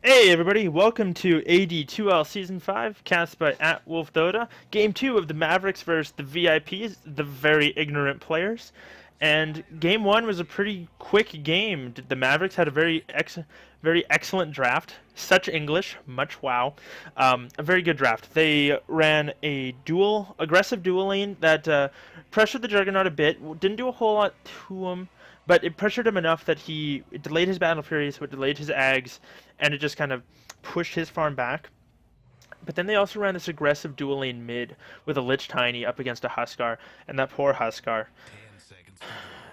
Hey everybody, welcome to AD2L Season 5, cast by @WolfDota. Game 2 of the Mavericks versus the VIPs, the very ignorant players. And Game 1 was a pretty quick game. The Mavericks had a very excellent draft. Such English, much wow. A very good draft. They ran a aggressive dual lane that pressured the Juggernaut a bit. Didn't do a whole lot to him, but it pressured him enough that it delayed his Battle Fury, so it delayed his Ags, and it just kind of pushed his farm back. But then they also ran this aggressive dual lane mid with a Lich Tiny up against a Huskar, and that poor Huskar,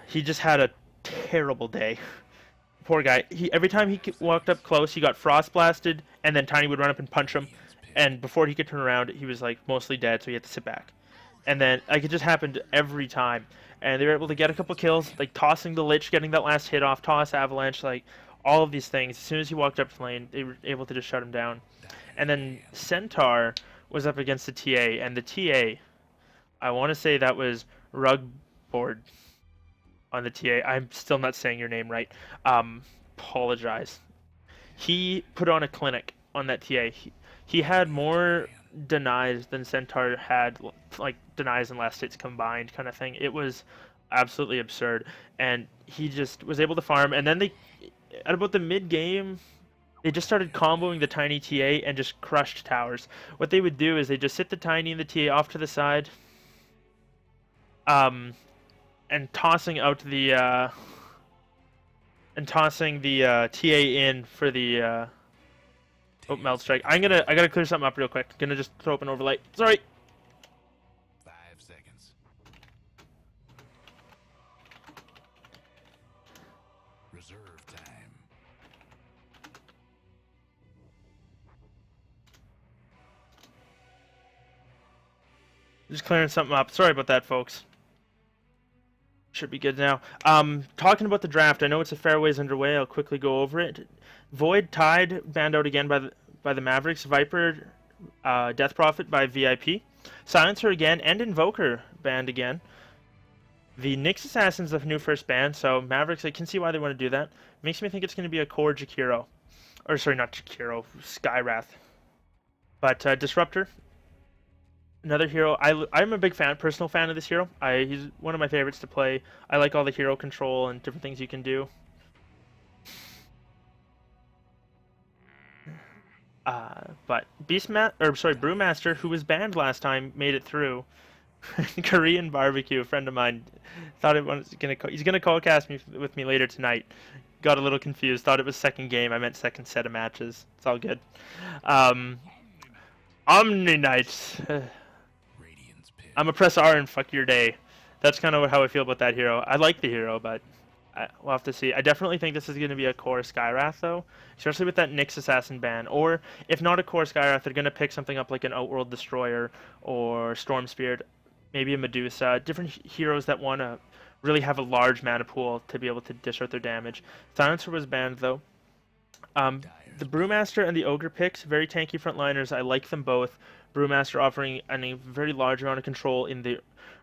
he just had a terrible day. Poor guy. Every time he walked up close, he got frost blasted, and then Tiny would run up and punch him, and before he could turn around, he was like mostly dead, so he had to sit back. And then like it just happened every time, and they were able to get a couple kills, like tossing the Lich, getting that last hit off, toss Avalanche, like all of these things. As soon as he walked up to lane, they were able to just shut him down. And then Centaur was up against the TA, and the TA, I want to say that was Rugboard on the TA. I'm still not saying your name right. Apologize. He put on a clinic on that TA. He had more denies than Centaur had, like denies and last hits combined, kind of thing. It was absolutely absurd, and he just was able to farm. And then at about the mid game, they just started comboing the Tiny TA and just crushed towers. What they would do is they just sit the Tiny and the TA off to the side, and tossing out the TA in for the melt strike. I gotta clear something up real quick. Gonna just throw up an overlay. Sorry. 5 seconds. Reserve time. Just clearing something up. Sorry about that, folks. Should be good now. Talking about the draft, I know it's a fair ways underway. I'll quickly go over it. Void Tide banned out again by the Mavericks. Viper, Death Prophet by VIP. Silencer again, and Invoker banned again. The Nyx Assassin's the new first ban, so Mavericks, I can see why they want to do that. Makes me think it's going to be a core Jakiro. Or sorry, not Jakiro, Skywrath. But Disruptor, another hero. I'm a big personal fan of this hero. He's one of my favorites to play. I like all the hero control and different things you can do. But Brewmaster, who was banned last time, made it through. Korean barbecue, a friend of mine, thought he's gonna call cast with me later tonight. Got a little confused. Thought it was second game. I meant second set of matches. It's all good. Omni Knights. I'm a press R and fuck your day. That's kind of how I feel about that hero. I like the hero, but we'll have to see. I definitely think this is going to be a core Skywrath, though, especially with that Nyx Assassin ban. Or if not a core Skywrath, they're going to pick something up like an Outworld Destroyer or Storm Spirit, maybe a Medusa. Different heroes that want to really have a large mana pool to be able to dish out their damage. Silencer was banned, though. The Brewmaster and the Ogre picks, very tanky frontliners. I like them both. Brewmaster offering a very large amount of control in the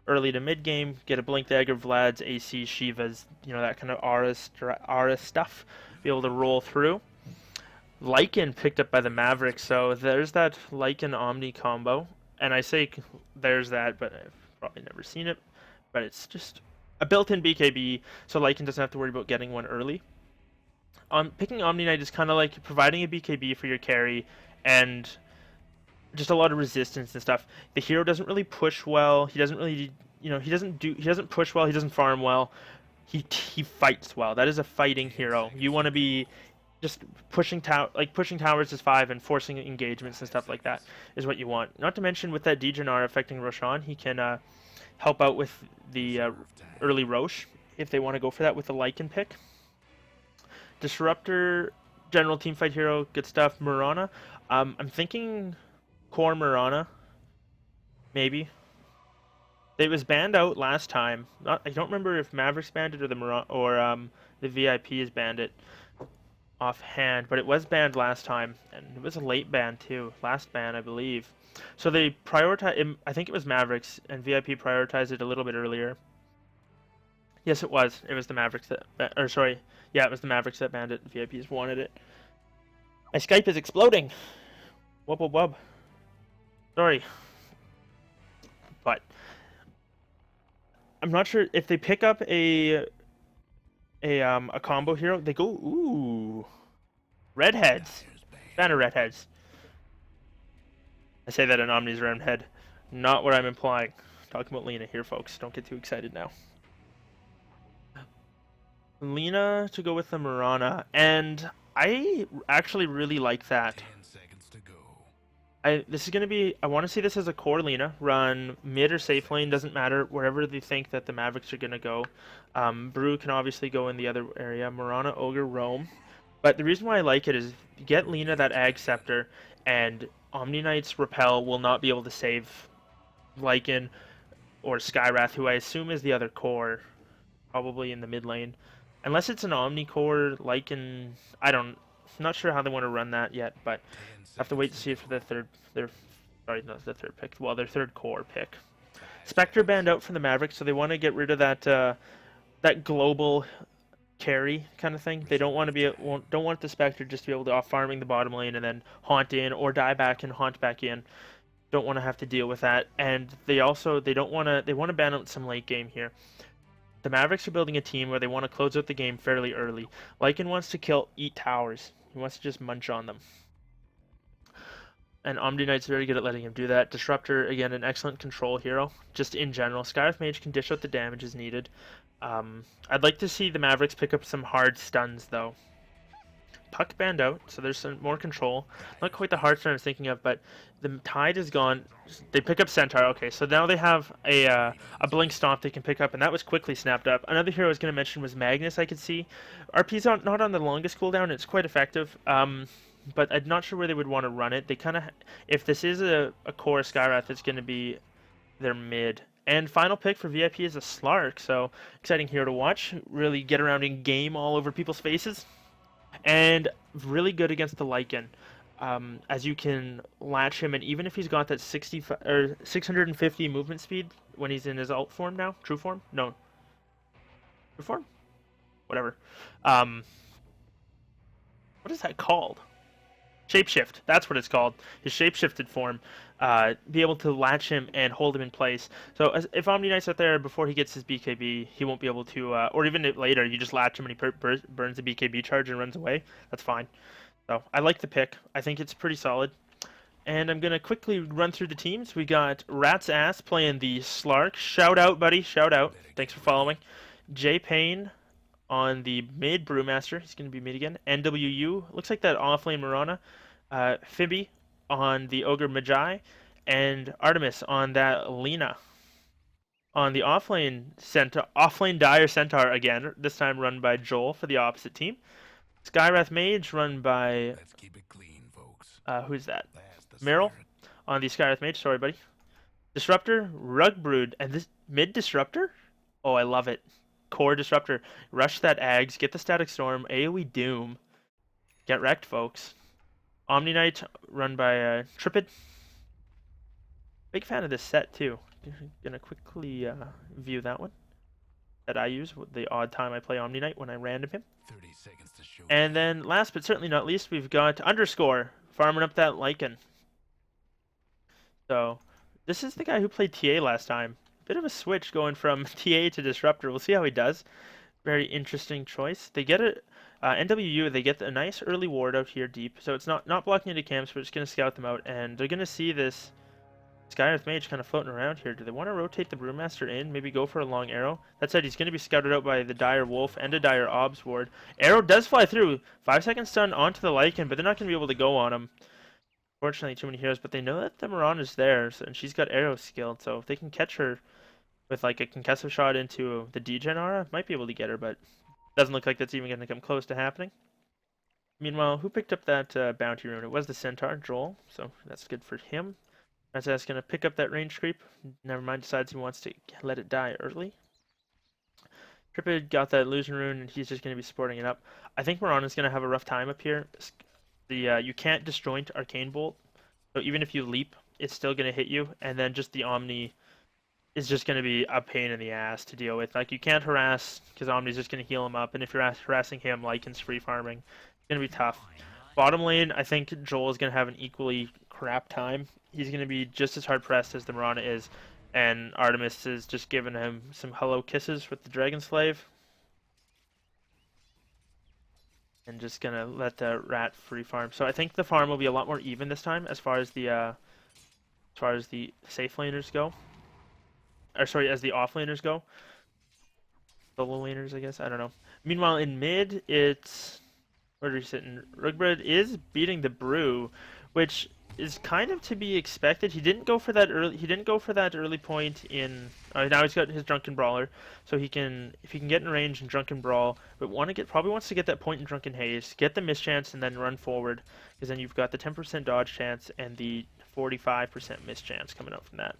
early to mid game. Get a Blink Dagger, Vlad's, AC, Shiva's, that kind of aura stuff. Be able to roll through. Lycan picked up by the Mavericks, so there's that Lycan Omni combo. And I say there's that, but I've probably never seen it. But it's just a built-in BKB, so Lycan doesn't have to worry about getting one early. Picking Omni Knight is kind of like providing a BKB for your carry and just a lot of resistance and stuff. The hero doesn't really push well. He doesn't really, he doesn't push well. He doesn't farm well. He fights well. That is a fighting hero. You want to be just pushing towers as 5 and forcing engagements and stuff like that is what you want. Not to mention with that Dejanar affecting Roshan, he can help out with the early Rosh if they want to go for that with the Lycan pick. Disruptor, general teamfight hero, good stuff. Murana, I'm thinking core Murana, maybe. It was banned out last time. I don't remember if Mavericks banned it or the VIPs banned it offhand, but it was banned last time, and it was a late ban too. Last ban, I believe. So they prioritize. I think it was Mavericks, and VIP prioritized it a little bit earlier. Yes, it was. It was the Mavericks that, it was the Mavericks that banned it. The VIPs wanted it. My Skype is exploding. Wub wub wub. Sorry, but I'm not sure if they pick up a combo hero. They go ooh redheads. Dyer's band. Fan of redheads. I say that in Omni's round head. Not what I'm implying. Talking about Lena here, folks. Don't get too excited now. Lena to go with the Mirana, and I actually really like that. 10 seconds to go. This is gonna be. I want to see this as a core Lena run mid or safe lane, doesn't matter wherever they think that the Mavericks are gonna go. Brew can obviously go in the other area. Mirana, Ogre, Roam. But the reason why I like it is you get Lena that Ag Scepter, and Omni Knight's Repel will not be able to save Lycan or Skywrath, who I assume is the other core, probably in the mid lane. Unless it's an Omni core, Lycan, I'm not sure how they want to run that yet, but 10 I have to wait to see it for sorry, not the third pick, well, their third core pick. Spectre banned out from the Mavericks, so they want to get rid of that global carry kind of thing. They don't want the Spectre just to be able to off farming the bottom lane and then haunt in or die back and haunt back in. Don't want to have to deal with that, and they want to ban out some late game here. The Mavericks are building a team where they want to close out the game fairly early. Lycan wants to eat towers. He wants to just munch on them. And Omni Knight's very good at letting him do that. Disruptor, again, an excellent control hero. Just in general. Skywrath Mage can dish out the damage as needed. I'd like to see the Mavericks pick up some hard stuns, though. Puck banned out, so there's some more control. Not quite the hard stun I was thinking of, but the Tide is gone. They pick up Centaur. Okay, so now they have a Blink Stomp they can pick up, and that was quickly snapped up. Another hero I was going to mention was Magnus, I could see. RP's not on the longest cooldown. It's quite effective. But I'm not sure where they would want to run it. They kind of, if this is a core Skywrath, it's going to be their mid. And final pick for VIP is a Slark, so exciting hero to watch. Really get around in game all over people's faces. And really good against the Lycan. As you can latch him, and even if he's got that 650 movement speed when he's in his alt form now, true form? No. True form? Whatever. What is that called? Shapeshift, that's what it's called. His shapeshifted form. Be able to latch him and hold him in place. So if Omni Knight's out there before he gets his BKB, he won't be able to, or even later, you just latch him and he burns the BKB charge and runs away. That's fine. So I like the pick. I think it's pretty solid. And I'm going to quickly run through the teams. We got Rat's Ass playing the Slark. Shout out, buddy. Shout out. Thanks for following. J Payne on the mid Brewmaster. He's going to be mid again. NWU. Looks like that offlane Mirana. Phoebe on the Ogre Magi. And Artemis on that Lena. On the offlane Dire Centaur again. This time run by Joel for the opposite team. Skywrath Mage run by... Let's keep it clean, folks. Who's that? That's the Meryl spirit. on the Skywrath Mage. Sorry, buddy. Disruptor, Rug Brood, and this mid Disruptor? Oh, I love it. Core Disruptor. Rush that Ags, get the Static Storm, AoE Doom. Get wrecked, folks. Omni Knight run by Tripid. Big fan of this set, too. Gonna quickly view that one. That I use with the odd time I play Omni Knight when I random him. 30 seconds to show. And then last but certainly not least, we've got Underscore farming up that Lycan. So this is the guy who played TA last time. Bit of a switch going from TA to Disruptor. We'll see how he does. Very interesting choice. They get it. NWU, they get a nice early ward out here deep. So it's not blocking into camps, but it's going to scout them out. And they're going to see this Skywrath Mage kind of floating around here. Do they want to rotate the Brewmaster in? Maybe go for a long arrow? That said, he's going to be scouted out by the Dire Wolf and a Dire Obs ward. Arrow does fly through. 5 seconds stun onto the Lycan, but they're not going to be able to go on him. Fortunately, too many heroes, but they know that the Mirana is there, and she's got arrow skilled, so if they can catch her with like a concussive shot into the degen aura, might be able to get her, but doesn't look like that's even going to come close to happening. Meanwhile, who picked up that bounty rune? It was the Centaur, Joel, so that's good for him. That's going to pick up that range creep. Never mind, decides he wants to let it die early. Tripid got that illusion rune, and he's just going to be supporting it up. I think Mirana's going to have a rough time up here. You can't disjoint Arcane Bolt, so even if you leap, it's still going to hit you. And then just the Omni is just going to be a pain in the ass to deal with. Like, you can't harass, because Omni's just going to heal him up, and if you're harassing him, Lycan's free farming. It's going to be tough. Bottom lane, I think Joel is going to have an equally crap time. He's going to be just as hard pressed as the Mirana is, and Artemis is just giving him some hello kisses with the Dragon Slave. And just going to let the rat free farm. So I think the farm will be a lot more even this time as far as the safe laners go. Or sorry, as the off laners go. Solo laners, I guess. I don't know. Meanwhile, in mid, it's... Where are you sitting? Rugbred is beating the Brew, which is kind of to be expected. He didn't go for that early. He didn't go for that early point in. Now he's got his Drunken Brawler, so he can, if he can get in range and Drunken Brawl, but probably wants to get that point in Drunken Haze, get the mischance, and then run forward, because then you've got the 10% dodge chance and the 45% mischance coming out from that.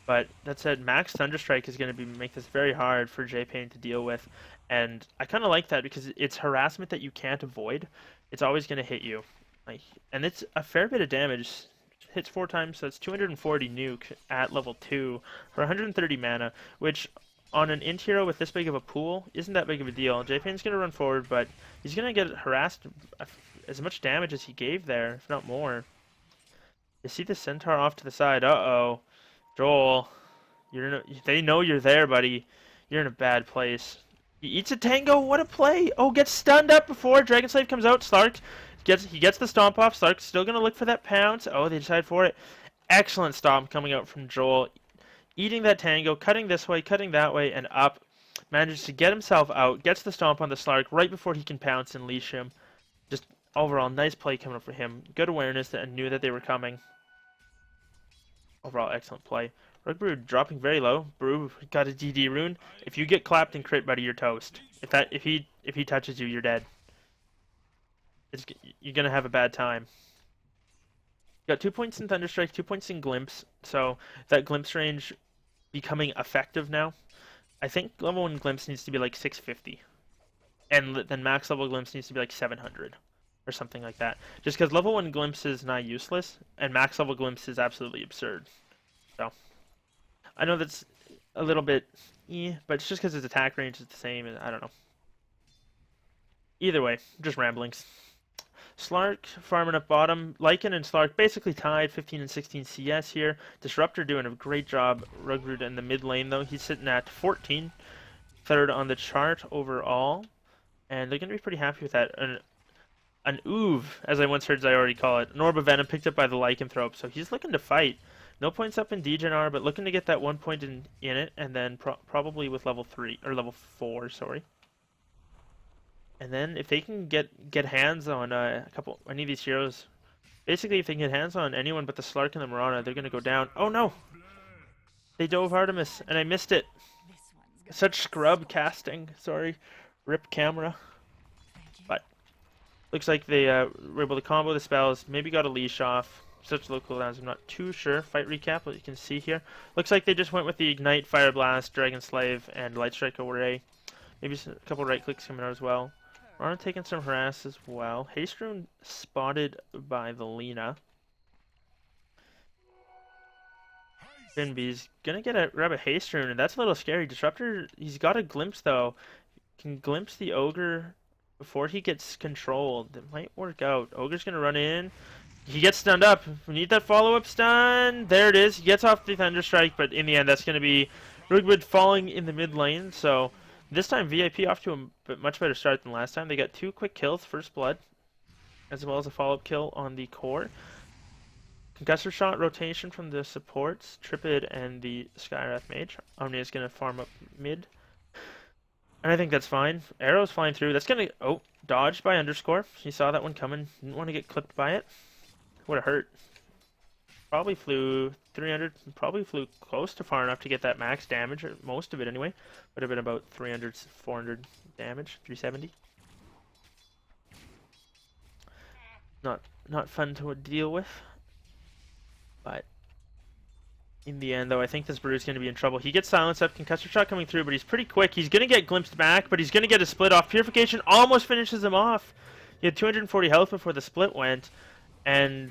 But that said, Max Thunderstrike is going to make this very hard for J-Pain to deal with, and I kind of like that because it's harassment that you can't avoid. It's always going to hit you, and it's a fair bit of damage. Hits 4 times, so it's 240 nuke at level 2 for 130 mana, which on an int hero with this big of a pool isn't that big of a deal. J-Pain's going to run forward, but he's going to get harassed as much damage as he gave there, if not more. You see the Centaur off to the side. Uh-oh. Joel, they know you're there, buddy. You're in a bad place. He eats a tango. What a play! Oh, gets stunned up before Dragon Slave comes out. Slark gets the stomp off. Slark's still gonna look for that pounce. Oh, they decide for it. Excellent stomp coming out from Joel. Eating that tango, cutting this way, cutting that way, and up. Manages to get himself out. Gets the stomp on the Slark right before he can pounce and leash him. Just overall, nice play coming up for him. Good awareness and knew that they were coming. Overall, excellent play. Rugbrew dropping very low. Brew got a DD rune. If you get clapped and crit, buddy, you're toast. If he touches you, you're dead. You're gonna have a bad time. Got 2 points in Thunderstrike, 2 points in Glimpse. So that Glimpse range becoming effective now. I think level 1 Glimpse needs to be like 650, and then max level Glimpse needs to be like 700. Or something like that. Just because level 1 Glimpse is not useless, and max level Glimpse is absolutely absurd. So, I know that's a little bit but it's just because his attack range is the same, and I don't know. Either way, just ramblings. Slark farming up bottom. Lycan and Slark basically tied 15 and 16 CS here. Disruptor doing a great job. Rugrud in the mid lane, though. He's sitting at 14. Third on the chart overall. And they're going to be pretty happy with that. An Oov, as I once heard Zyori call it. An Orb of Venom picked up by the Lycanthrope, so he's looking to fight. No points up in Degenar, but looking to get that 1 point in it, and then probably with level 3, or level 4, sorry. And then if they can get hands on any of these heroes, basically if they can get hands on anyone but the Slark and the Mirana, they're going to go down. Oh no! They dove Artemis, and I missed it. Such scrub casting, sorry. Rip camera. But looks like they were able to combo the spells, maybe got a leash off. Such low cooldowns, I'm not too sure. Fight recap, what you can see here. Looks like they just went with the Ignite, Fire Blast, Dragon Slave, and Light Strike Array. Maybe a couple right clicks coming out as well. Rana taking some harass as well. Haste Rune spotted by the Lina. Finby's gonna grab a Haste Rune, and that's a little scary. Disruptor, he's got a Glimpse though. Can glimpse the Ogre before he gets controlled. It might work out. Ogre's gonna run in. He gets stunned up. We need that follow-up stun. There it is. He gets off the Thunderstrike, but in the end, that's going to be Rugwood falling in the mid lane. So this time, VIP off to a much better start than last time. They got 2 quick kills, first blood, as well as a follow-up kill on the core. Concussor shot rotation from the supports, Tripid and the Skywrath Mage. Omnia is going to farm up mid. And I think that's fine. Arrows flying through. That's going to... Oh, dodged by Underscore. He saw that one coming. Didn't want to get clipped by it. Would have hurt. Probably flew 300, probably flew close to far enough to get that max damage, or most of it anyway. Would have been about 300, 400 damage, 370. Not fun to deal with. But in the end, though, I think this Brew's going to be in trouble. He gets silenced up, Concussor shot coming through, but he's pretty quick. He's going to get glimpsed back, but he's going to get a split off. Purification almost finishes him off. He had 240 health before the split went. And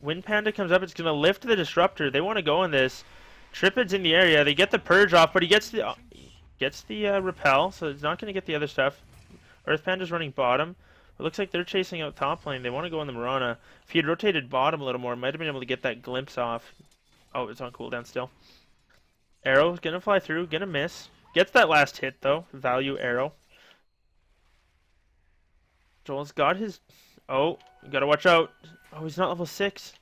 when Panda comes up, it's going to lift the Disruptor. They want to go in this. Tripid's in the area. They get the Purge off, but he gets the Repel, so it's not going to get the other stuff. Earth Panda's running bottom. It looks like they're chasing out top lane. They want to go in the Mirana. If he had rotated bottom a little more, might have been able to get that glimpse off. Oh, it's on cooldown still. Arrow gonna fly through, gonna miss. Gets that last hit though. Value arrow. Joel's got his. Oh, you gotta watch out. Oh, he's not level 6.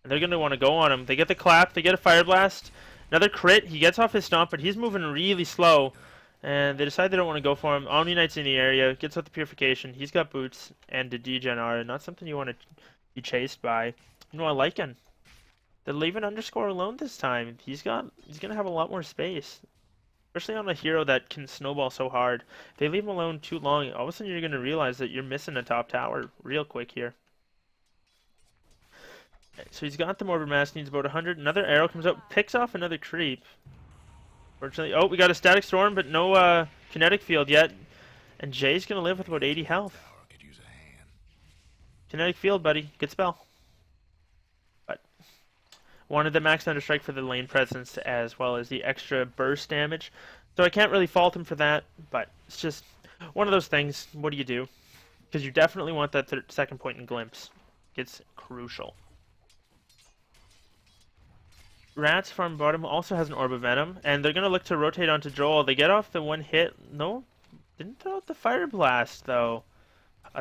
And they're gonna want to go on him. They get the clap, they get a fire blast. Another crit. He gets off his stomp, but he's moving really slow. And they decide they don't want to go for him. Omni Knight's in the area, gets out the purification. He's got boots and the degen R. Not something you want to be chased by. Meanwhile, Lycan. They're leaving underscore alone this time. He's gonna have a lot more space. Especially on a hero that can snowball so hard. If they leave him alone too long, all of a sudden you're gonna realize that you're missing a top tower real quick here. So he's got the Morbid Mask, needs about 100. Another arrow comes out, picks off another creep. Fortunately, oh, we got a Static Storm, but no Kinetic Field yet. And Jay's gonna live with about 80 health. Kinetic Field, buddy. Good spell. But wanted the max Thunder Strike for the lane presence as well as the extra burst damage. So I can't really fault him for that, but it's just one of those things. What do you do? Because you definitely want that second point in glimpse. It's crucial. Rats farm bottom also has an Orb of Venom, and they're gonna look to rotate onto Joel. They get off the one hit. No, didn't throw out the Fire Blast though.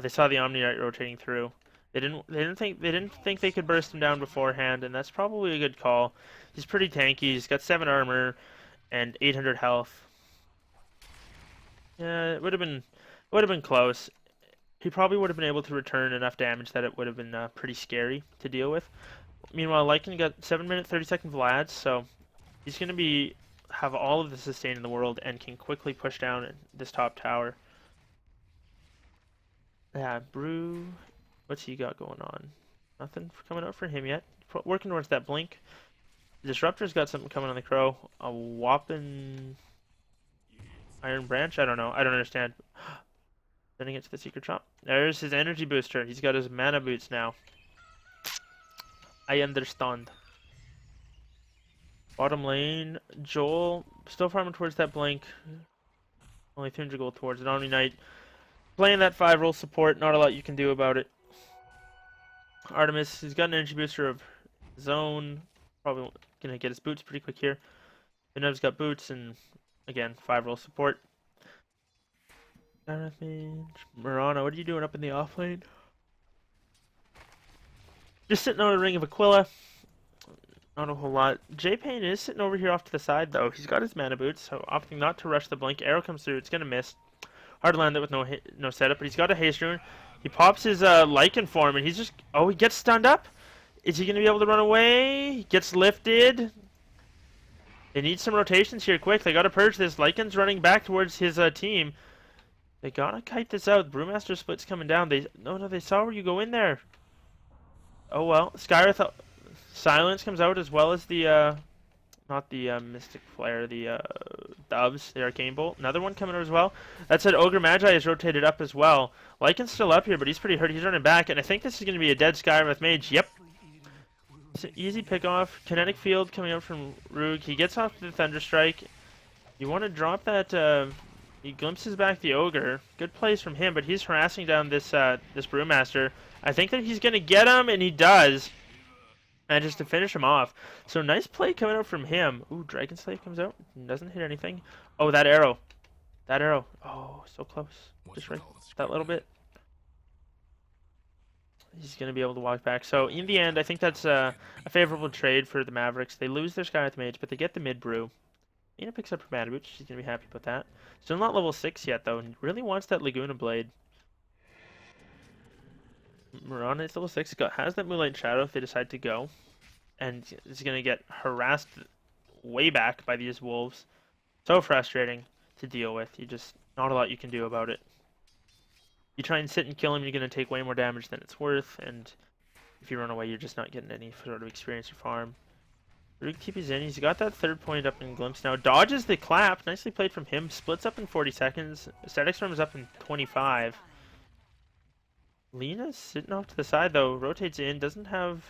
They saw the Omni Knight rotating through. They didn't think they could burst him down beforehand, and that's probably a good call. He's pretty tanky. He's got 7 armor and 800 health. Yeah, it would have been close. He probably would have been able to return enough damage that it would have been pretty scary to deal with. Meanwhile, Lycan got 7-minute 30-second Vlads, so he's going to have all of the sustain in the world and can quickly push down this top tower. Yeah, Brew, what's he got going on? Nothing coming out for him yet. Working towards that blink. Disruptor's got something coming on the Crow. A whopping Iron Branch? I don't know. I don't understand. Sending it to the secret shop. There's his energy booster. He's got his mana boots now. I understand. Bottom lane, Joel still farming towards that blink. Only 300 gold towards it. Omni Knight playing that 5-roll support. Not a lot you can do about it. Artemis, he's got an energy booster of his own. Probably gonna get his boots pretty quick here. Vinev's got boots and again 5-roll support. Mirana, what are you doing up in the off lane? Just sitting on a Ring of Aquila. Not a whole lot. J-Pain is sitting over here off to the side, though. He's got his mana boots, so opting not to rush the blink. Arrow comes through. It's going to miss. Hard to land it with no setup, but he's got a haste rune. He pops his Lycan form, and he's just... Oh, he gets stunned up. Is he going to be able to run away? He gets lifted. They need some rotations here quick. They got to purge this. Lycan's running back towards his team. They got to kite this out. Brewmaster split's coming down. No, they saw where you go in there. Oh well, Skyrith Silence comes out as well as the not the Mystic Flare, the Doves, the Arcane Bolt. Another one coming out as well. That said, Ogre Magi is rotated up as well. Lycan's still up here, but he's pretty hurt. He's running back, and I think this is going to be a dead Skyrith Mage. Yep. It's an easy pick off. Kinetic Field coming out from Rug. He gets off the Thunder Strike. You want to drop that. He glimpses back the Ogre. Good plays from him, but he's harassing down this Brewmaster. I think that he's going to get him, and he does. And just to finish him off. So nice play coming out from him. Ooh, Dragon Slave comes out. Doesn't hit anything. Oh, that arrow. That arrow. Oh, so close. Just right that little bit. He's going to be able to walk back. So in the end, I think that's a favorable trade for the Mavericks. They lose their Skywrath Mage, but they get the mid-brew. Nina picks up her mana boots. She's going to be happy about that. Still not level 6 yet, though, and really wants that Laguna Blade. Mirana is level 6. Has that Moonlight Shadow if they decide to go. And is going to get harassed way back by these wolves. So frustrating to deal with. Not a lot you can do about it. You try and sit and kill him, you're going to take way more damage than it's worth. And if you run away, you're just not getting any sort of experience or farm. Rug TP's in. He's got that third point up in Glimpse now. Dodges the clap. Nicely played from him. Splits up in 40 seconds. Static Storm is up in 25. Lena's sitting off to the side though. Rotates in. Doesn't land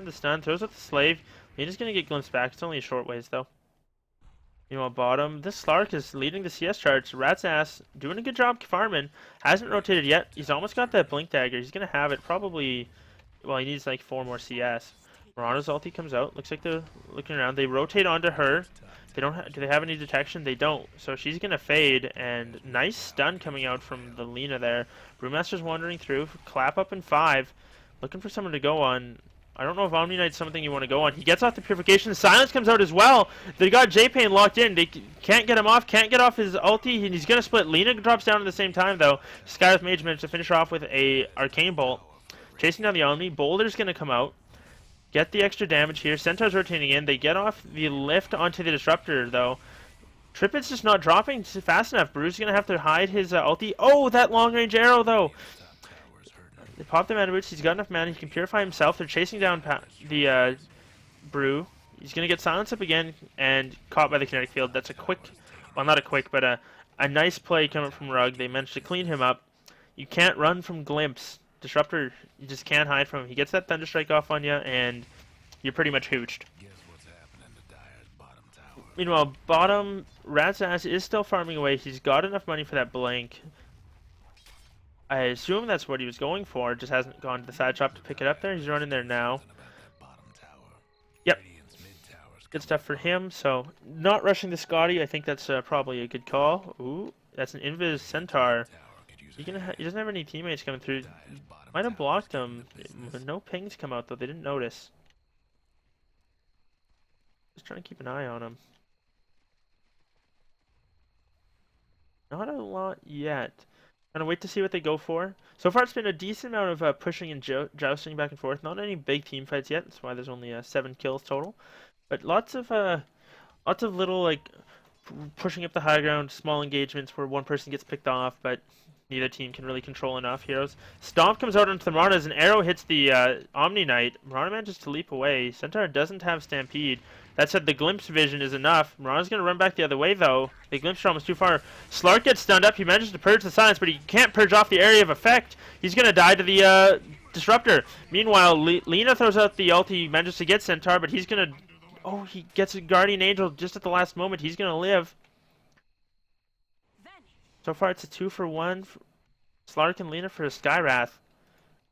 the stun. Throws out the slave. Lena's gonna get glimpsed back. It's only a short ways though. Meanwhile, bottom, this Slark is leading the CS charts. Rat's ass doing a good job farming. Hasn't rotated yet. He's almost got that blink dagger. He's gonna have it probably. Well, he needs like 4 more CS. Mirana's ulti comes out. Looks like they're looking around. They rotate onto her. They don't. Do they have any detection? They don't. So she's gonna fade. And nice stun coming out from the Lina there. Brewmaster's wandering through. Clap up in 5. Looking for someone to go on. I don't know if Omni Knight's something you want to go on. He gets off the Purification. Silence comes out as well. They got J-Pain locked in. They can't get him off. Can't get off his ulti. And he's going to split. Lina drops down at the same time, though. Skywrath Mage managed to finish her off with a Arcane Bolt. Chasing down the Omni. Boulder's going to come out. Get the extra damage here. Centaur's rotating in. They get off the lift onto the Disruptor, though. Tripit's just not dropping fast enough. Brew's going to have to hide his ulti. Oh, that long-range arrow, though. They popped him out of boots. He's got enough mana. He can purify himself. They're chasing down the Brew. He's going to get silenced up again and caught by the kinetic field. That's a quick, well, not a quick, but a nice play coming from Rug. They managed to clean him up. You can't run from Glimpse. Disruptor, you just can't hide from him. He gets that Thunder Strike off on you, and you're pretty much hooched. Meanwhile, bottom, Rat's ass is still farming away. He's got enough money for that blank. I assume that's what he was going for, just hasn't gone to the side shop to pick it up there. He's running there now. Yep. Good stuff for him, so not rushing the Scotty. I think that's probably a good call. Ooh, that's an Invis Centaur. He doesn't have any teammates coming through. Might have blocked him. No pings come out, though. They didn't notice. Just trying to keep an eye on him. Not a lot yet. Gonna wait to see what they go for. So far, it's been a decent amount of pushing and jousting back and forth. Not any big team fights yet. That's why there's only 7 kills total. But lots of little like pushing up the high ground, small engagements where one person gets picked off, but neither team can really control enough heroes. Stomp comes out onto the Mirana as an arrow hits the Omni Knight. Mirana manages to leap away. Centaur doesn't have Stampede. That said, the Glimpse vision is enough. Mirana's going to run back the other way, though. The Glimpse are almost too far. Slark gets stunned up. He manages to purge the silence, but he can't purge off the area of effect. He's going to die to the Disruptor. Meanwhile, Lina throws out the ulti. He manages to get Centaur, but he's going to... Oh, he gets a Guardian Angel just at the last moment. He's going to live. So far, it's a 2-for-1. Slark and Lina for a Skywrath.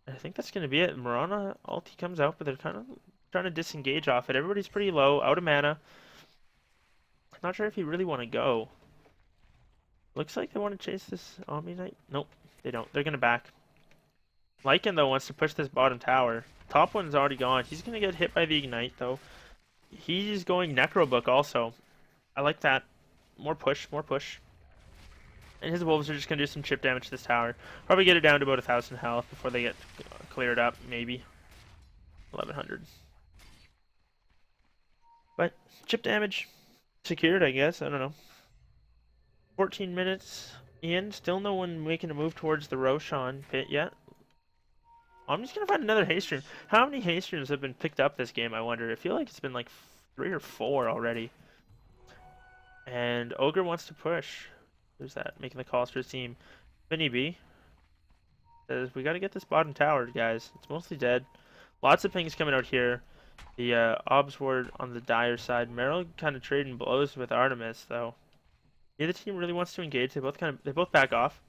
I think that's going to be it. Mirana ulti comes out, but they're kind of trying to disengage off it. Everybody's pretty low, out of mana. Not sure if you really want to go. Looks like they want to chase this Omni Knight. Nope, they don't. They're going to back. Lycan, though, wants to push this bottom tower. Top one's already gone. He's going to get hit by the Ignite, though. He's going Necrobook also. I like that. More push, more push. And his wolves are just going to do some chip damage to this tower. Probably get it down to about 1,000 health before they get cleared up, maybe. 1,100. But chip damage secured, I guess. I don't know. 14 minutes in. Still no one making a move towards the Roshan pit yet. I'm just going to find another haste stream. How many haste streams have been picked up this game, I wonder? I feel like it's been like 3 or 4 already. And Ogre wants to push. Who's that? Making the calls for his team. Vinny B says, we got to get this bottom tower, guys. It's mostly dead. Lots of pings coming out here. The Obs ward on the Dire side. Meryl kind of trading blows with Artemis, though. Neither team really wants to engage. They both back off.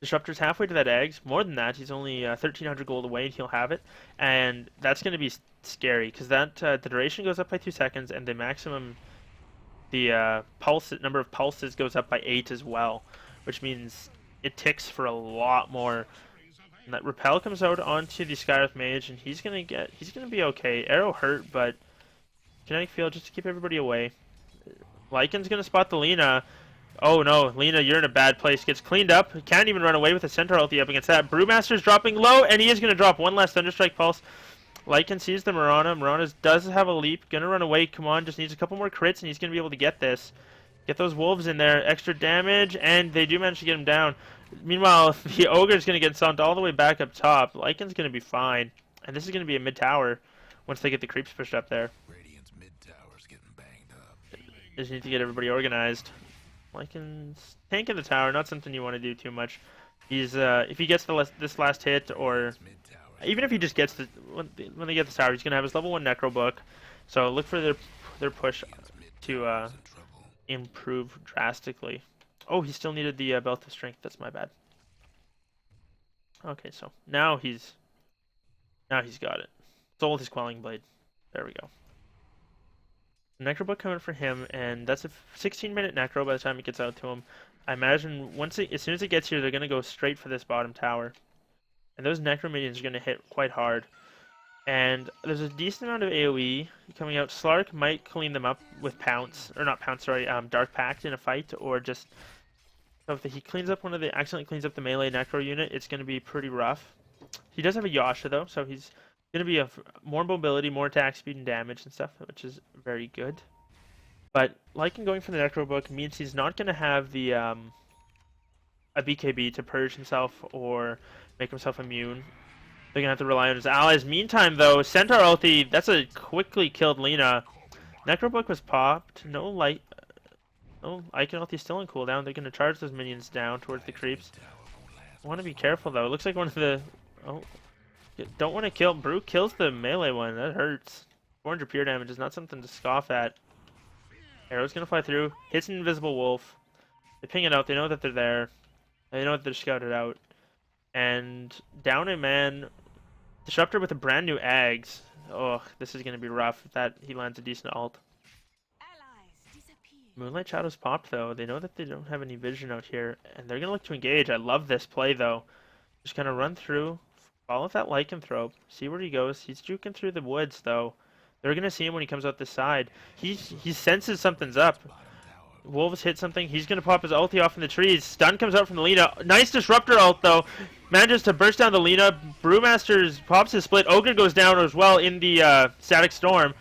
Disruptor's halfway to that eggs. More than that, he's only 1,300 gold away, and he'll have it. And that's going to be scary, because that the duration goes up by 2 seconds, and the maximum... The number of pulses goes up by 8 as well, which means it ticks for a lot more. And that repel comes out onto the Skywrath Mage, and he's gonna be okay. Arrow hurt, but kinetic field just to keep everybody away. Lycan's gonna spot the Lina. Oh no, Lina, you're in a bad place. Gets cleaned up. Can't even run away with a Centaur ulti up against that. Brewmaster's dropping low, and he is gonna drop one last Thunderstrike pulse. Lycan sees the Mirana. Mirana does have a leap. Gonna run away. Come on, just needs a couple more crits, and he's gonna be able to get this. Get those wolves in there. Extra damage, and they do manage to get him down. Meanwhile, the Ogre's gonna get stomped all the way back up top. Lycan's gonna be fine, and this is gonna be a mid tower once they get the creeps pushed up there. Radiant's mid tower's getting banged up. Just need to get everybody organized. Lycan's tanking the tower. Not something you want to do too much. He's if he gets this last hit, or even if he just gets when they get the tower, he's gonna have his level 1 Necrobook. So look for their push to improve drastically. Oh, he still needed the belt of strength. That's my bad. Okay, so now he's got it. Sold his quelling blade. There we go. Necro book coming for him, and that's a 16-minute necro by the time it gets out to him. I imagine as soon as it gets here, they're gonna go straight for this bottom tower, and those necro minions are gonna hit quite hard. And there's a decent amount of AoE coming out. Slark might clean them up with Pounce, or not Pounce, sorry, Dark Pact in a fight, or just so if he cleans up accidentally cleans up the melee necro unit, it's gonna be pretty rough. He does have a Yasha though, so he's gonna be more mobility, more attack speed and damage and stuff, which is very good. But liking going for the necro book means he's not gonna have the a BKB to purge himself or make himself immune. They're gonna have to rely on his allies. Meantime, though, Centaur ulti, that's a quickly killed Lina. Necro book was popped. No Icon ulti still in cooldown. They're gonna charge those minions down towards the creeps. I want to be careful though. It looks like one of the don't want to kill. Brew kills the melee one. That hurts. 400 pure damage is not something to scoff at. Arrow's gonna fly through. Hits an invisible wolf. They ping it out. They know that they're there. They know that they're scouted out. And down a man. Disruptor with a brand new Ags. Oh, this is gonna be rough if he lands a decent ult. Moonlight Shadow's popped though. They know that they don't have any vision out here, and they're gonna look to engage. I love this play though. Just kind of run through, follow that lycanthrope, see where he goes. He's juking through the woods though. They're gonna see him when he comes out this side. He senses something's up. Wolves hit something. He's gonna pop his ulti off in the trees. Stun comes out from the Lina. Nice disruptor ult though. Manages to burst down the Lina. Brewmaster pops his split. Ogre goes down as well in the static storm.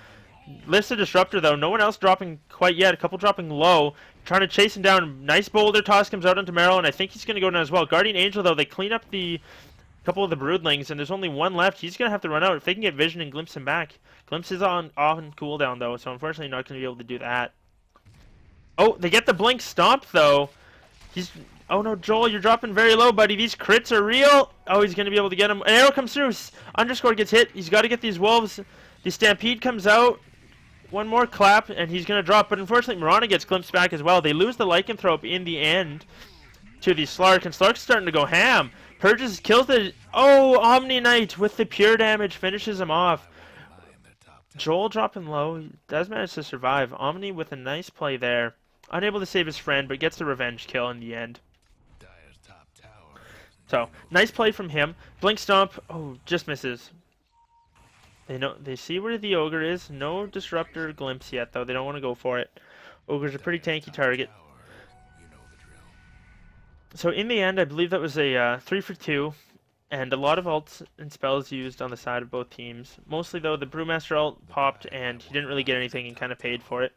Lifts the disruptor though. No one else dropping quite yet. A couple dropping low. Trying to chase him down. Nice boulder toss comes out onto Meryl, and I think he's gonna go down as well. Guardian Angel though, they clean up the couple of the broodlings, and there's only one left. He's gonna have to run out. If they can get vision and glimpse him back. Glimpse is on cooldown though, so unfortunately not gonna be able to do that. Oh, they get the blink stomp though. Oh no, Joel, you're dropping very low, buddy. These crits are real. Oh, he's gonna be able to get him. An arrow comes through. Underscore gets hit. He's got to get these wolves. The stampede comes out. One more clap, and he's gonna drop. But unfortunately, Mirana gets glimpsed back as well. They lose the lycanthrope in the end to the Slark, and Slark's starting to go ham. Purges kills the Omni Knight with the pure damage, finishes him off. Joel dropping low. He does manage to survive. Omni with a nice play there. Unable to save his friend, but gets the revenge kill in the end. So, nice play from him. Blink Stomp. Oh, just misses. They see where the Ogre is. No Disruptor glimpse yet, though. They don't want to go for it. Ogre's a pretty tanky target. So, in the end, I believe that was a 3 for 2. And a lot of ults and spells used on the side of both teams. Mostly, though, the Brewmaster ult popped, and he didn't really get anything and kind of paid for it.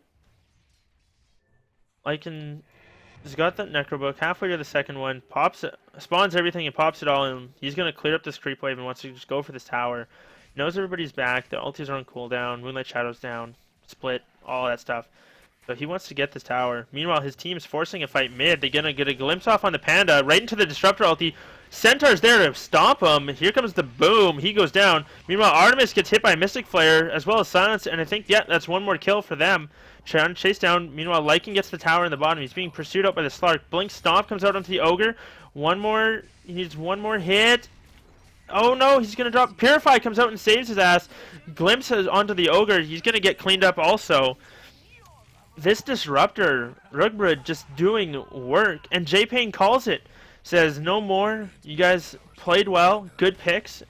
He's got that Necro book halfway to the second one, spawns everything and pops it all, and he's gonna clear up this creep wave and wants to just go for this tower. Knows everybody's back, the ultis are on cooldown, Moonlight Shadow's down, split, all that stuff. So he wants to get this tower. Meanwhile, his team's forcing a fight mid. They're gonna get a glimpse off on the Panda, right into the Disruptor ulti. Centaur's there to stomp him. Here comes the boom. He goes down. Meanwhile, Artemis gets hit by a Mystic Flare, as well as Silence, and I think, yeah, that's one more kill for them. Trying to chase down. Meanwhile, Lycan gets the tower in the bottom. He's being pursued out by the Slark. Blink Stomp comes out onto the Ogre. He needs one more hit. Oh no, he's gonna drop. Purify comes out and saves his ass. Glimpse onto the Ogre. He's gonna get cleaned up also. This Disruptor, Rugbrid just doing work, and J-Pain calls it. Says, no more. You guys played well. Good picks.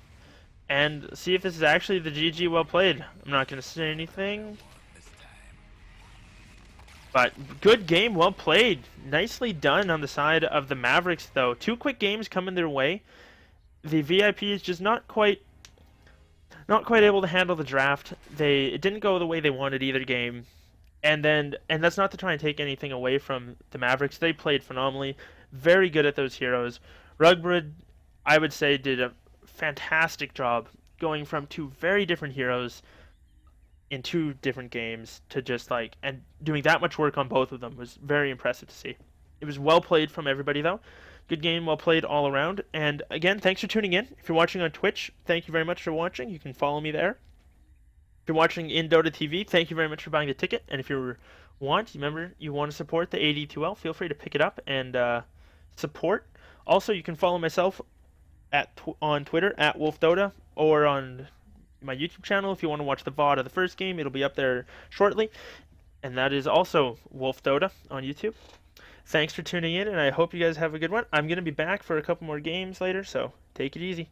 And see if this is actually the GG well played. I'm not gonna say anything. But good game, well played. Nicely done on the side of the Mavericks, though. 2 quick games coming their way. The VIP is just not quite able to handle the draft. It didn't go the way they wanted either game. And that's not to try and take anything away from the Mavericks. They played phenomenally. Very good at those heroes. Rugbrid, I would say, did a fantastic job going from 2 very different heroes in 2 different games to just and doing that much work on both of them was very impressive to see. It was well played from everybody though. Good game, well played all around. And again, thanks for tuning in. If you're watching on Twitch, thank you very much for watching. You can follow me there. If you're watching in Dota TV, thank you very much for buying the ticket. And if you're remember, you want to support the AD2L, feel free to pick it up and support. Also, you can follow myself on Twitter at WolfDota or on my YouTube channel if you want to watch the VOD of the first game. It'll be up there shortly. And that is also Wolf Dota on YouTube. Thanks for tuning in, and I hope you guys have a good one. I'm going to be back for a couple more games later, so take it easy.